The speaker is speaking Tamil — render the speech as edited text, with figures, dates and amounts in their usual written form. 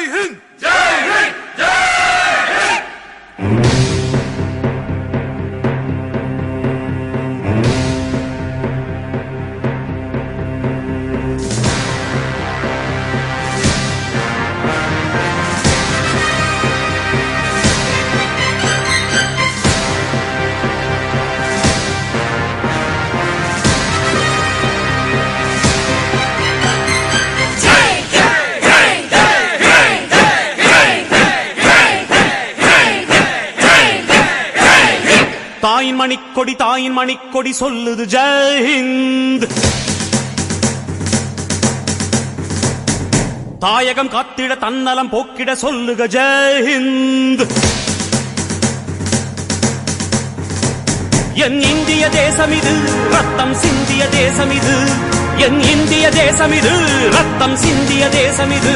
ஜெய் ஹிந்த் ஜெய் ஹிந்த் ஜெய் ஹிந்த். தாயின் மணிக்கொடி சொல்லுது ஜெய் ஹிந்த். தாயகம் காத்திட தன்னலம் போக்கிட சொல்லுக ஜெய் ஹிந்த். என் இந்திய தேசம் இது ரத்தம் சிந்திய தேசம் இது. என் இந்திய தேசம் இது ரத்தம் சிந்திய தேசம் இது.